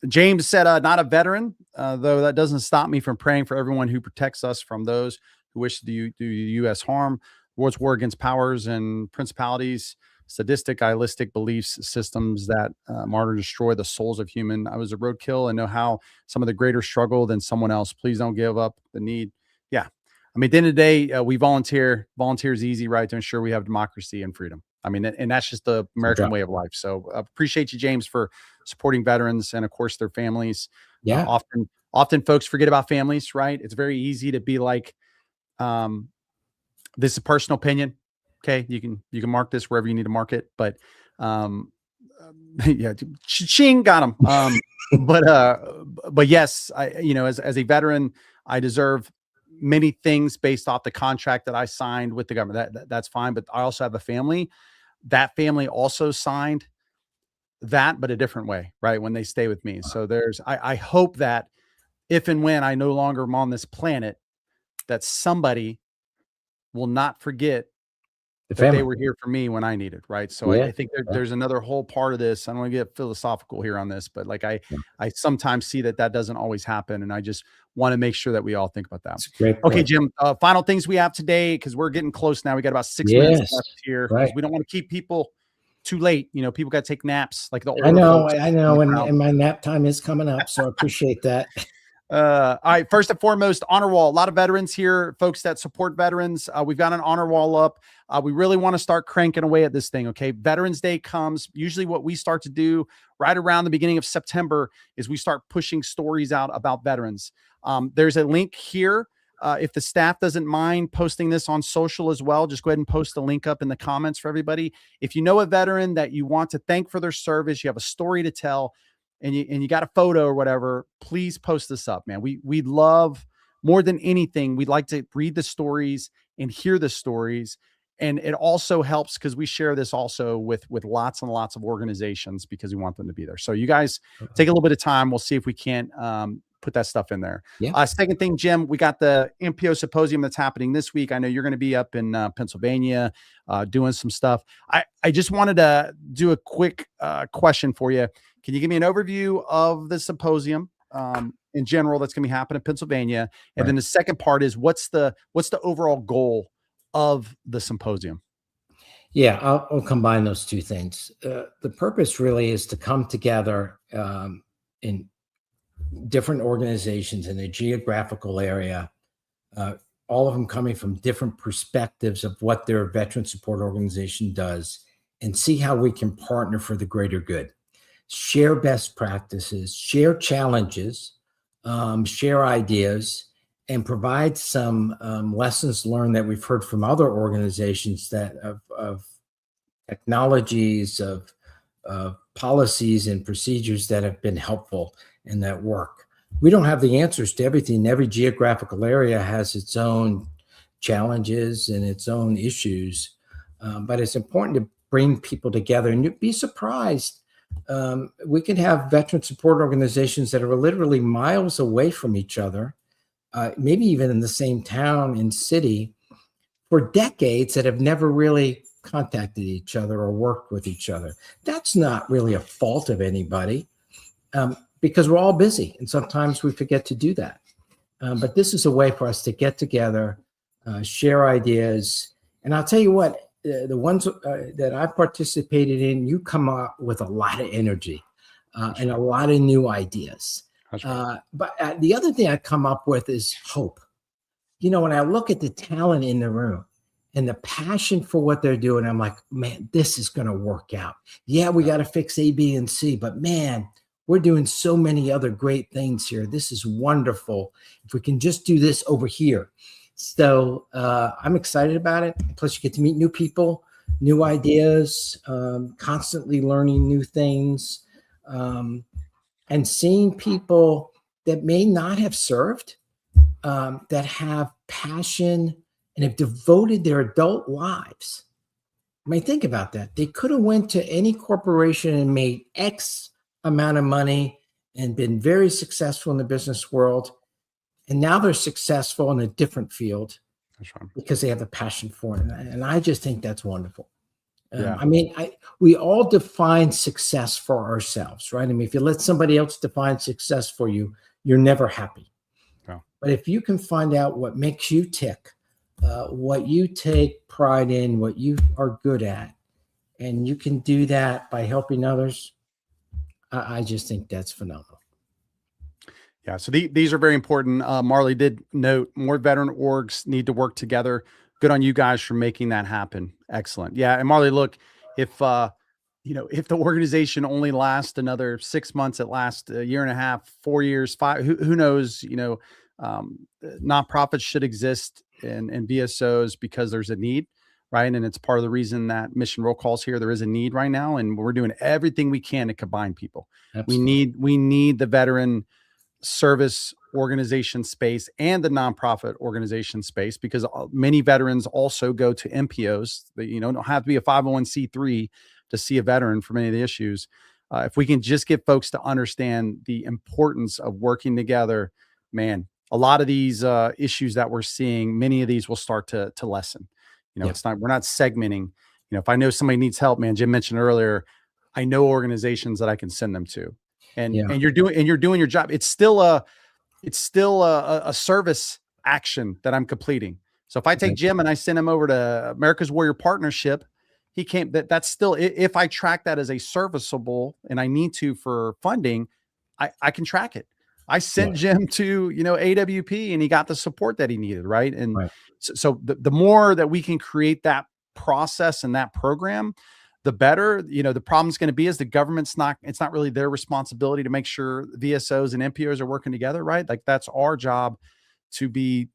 James said, not a veteran, though that doesn't stop me from praying for everyone who protects us from those who wish to do U.S. harm. World's war against powers and principalities, sadistic, idealistic beliefs, systems that martyr destroy the souls of human. I was a roadkill and know how some of the greater struggle than someone else. Please don't give up the need. Yeah. I mean, at the end of the day, we volunteer. Volunteer is easy, right? To ensure we have democracy and freedom. I mean, and that's just the American way of life. So appreciate you, James, for supporting veterans and, of course, their families. Yeah. Often folks forget about families, right? It's very easy to be like, this is a personal opinion. Okay. You can mark this wherever you need to mark it, but, yeah, ching, got him. But yes, as a veteran, I deserve many things based off the contract that I signed with the government. That's fine. But I also have a family. That family also signed that, but a different way, right? When they stay with me. So I hope that if and when I no longer am on this planet, that somebody will not forget that they were here for me when I needed, right? So I think there's another whole part of this. I don't want to get philosophical here on this, but like I sometimes see that doesn't always happen. And I just want to make sure that we all think about that. Okay, Jim, final things we have today, because we're getting close now. We got about 6 minutes left here. Right. We don't want to keep people too late. People got to take naps like the older folks. I know. And my nap time is coming up. So I appreciate that. All right. First and foremost, honor wall. A lot of veterans here, folks that support veterans. We've got an honor wall up. We really want to start cranking away at this thing. Okay. Veterans Day comes. Usually what we start to do right around the beginning of September is we start pushing stories out about veterans. There's a link here. If the staff doesn't mind posting this on social as well, just go ahead and post the link up in the comments for everybody. If you know a veteran that you want to thank for their service, you have a story to tell, and you got a photo or whatever, please post this up, man. We love, more than anything, we'd like to read the stories and hear the stories. And it also helps because we share this also with lots and lots of organizations because we want them to be there. So you guys take a little bit of time. We'll see if we can't put that stuff in there. Yeah. Second thing, Jim, we got the MPO symposium that's happening this week. I know you're going to be up in Pennsylvania doing some stuff. I just wanted to do a quick question for you. Can you give me an overview of the symposium in general that's going to be happening in Pennsylvania? And then the second part is what's the overall goal of the symposium? Yeah, I'll combine those two things. The purpose really is to come together in different organizations in a geographical area, all of them coming from different perspectives of what their veteran support organization does, and see how we can partner for the greater good. Share best practices, share challenges, share ideas, and provide some lessons learned that we've heard from other organizations that of technologies, of policies and procedures that have been helpful in that work. We don't have the answers to everything. Every geographical area has its own challenges and its own issues, but it's important to bring people together. And you'd be surprised. We can have veteran support organizations that are literally miles away from each other, maybe even in the same town and city, for decades that have never really contacted each other or worked with each other. That's not really a fault of anybody, because we're all busy and sometimes we forget to do that. But this is a way for us to get together, share ideas. And I'll tell you what, the ones that I've participated in, you come up with a lot of energy and a lot of new ideas. But the other thing I come up with is hope. You know, when I look at the talent in the room and the passion for what they're doing, I'm like, man, this is going to work out. Yeah, we got to fix A, B, and C, but man, we're doing so many other great things here. This is wonderful. If we can just do this over here. So I'm excited about it. Plus, you get to meet new people, new ideas, constantly learning new things, and seeing people that may not have served, that have passion and have devoted their adult lives. I mean, think about that. They could have went to any corporation and made X amount of money and been very successful in the business world. And now they're successful in a different field because they have a passion for it. And I just think that's wonderful. I mean, we all define success for ourselves, right? I mean, if you let somebody else define success for you, you're never happy. But if you can find out what makes you tick, what you take pride in, what you are good at, and you can do that by helping others, I just think that's phenomenal. Yeah, so these are very important. Marley did note more veteran orgs need to work together. Good on you guys for making that happen. Excellent. Yeah, and Marley, look, if if the organization only lasts another 6 months, it lasts a year and a half, 4 years, 5, who knows? Nonprofits should exist and VSOs because there's a need, right? And it's part of the reason that Mission Roll Call's here. There is a need right now, and we're doing everything we can to combine people. Absolutely. We need the veteran service organization space and the nonprofit organization space, because many veterans also go to MPOs. That don't have to be a 501c3 to see a veteran for many of the issues. If we can just get folks to understand the importance of working together, man, a lot of these issues that we're seeing, many of these will start to lessen. It's not, we're not segmenting. If I know somebody needs help, man, Jim mentioned earlier, I know organizations that I can send them to. And you're doing your job. It's still a service action that I'm completing. So if I take Jim and I send him over to America's Warrior Partnership, he can't. That's still, if I track that as a serviceable and I need to for funding, I can track it. I sent Jim to, AWP, and he got the support that he needed. Right. And so the more that we can create that process and that program, the better. The problem's going to be is the government's it's not really their responsibility to make sure VSOs and MPOs are working together. Right. Like that's our job to be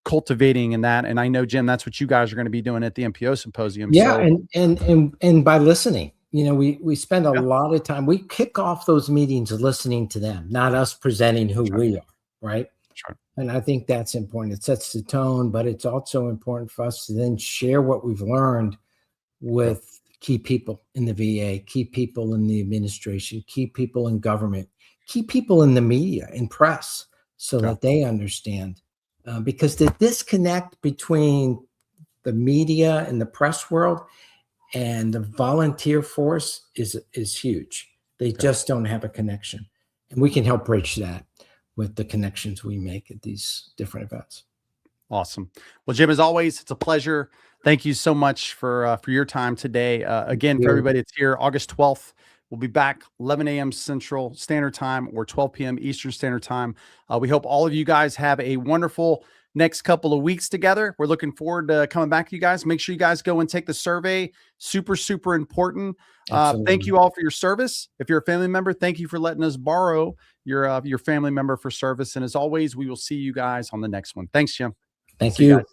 cultivating in that. And I know, Jim, that's what you guys are going to be doing at the MPO symposium. Yeah. And by listening, we spend a lot of time, we kick off those meetings listening to them, not us presenting who we are. Right. Sure. And I think that's important. It sets the tone, but it's also important for us to then share what we've learned with key people in the VA, key people in the administration, key people in government, key people in the media and press, so that they understand. Because the disconnect between the media and the press world and the volunteer force is huge. They just don't have a connection. And we can help bridge that with the connections we make at these different events. Awesome. Well, Jim, as always, it's a pleasure. Thank you so much for your time today. Again, for everybody that's here, August 12th, we'll be back 11 a.m. Central Standard Time or 12 p.m. Eastern Standard Time. We hope all of you guys have a wonderful next couple of weeks together. We're looking forward to coming back to you guys. Make sure you guys go and take the survey. Super, super important. Thank you all for your service. If you're a family member, thank you for letting us borrow your family member for service. And as always, we will see you guys on the next one. Thanks, Jim. Thank you.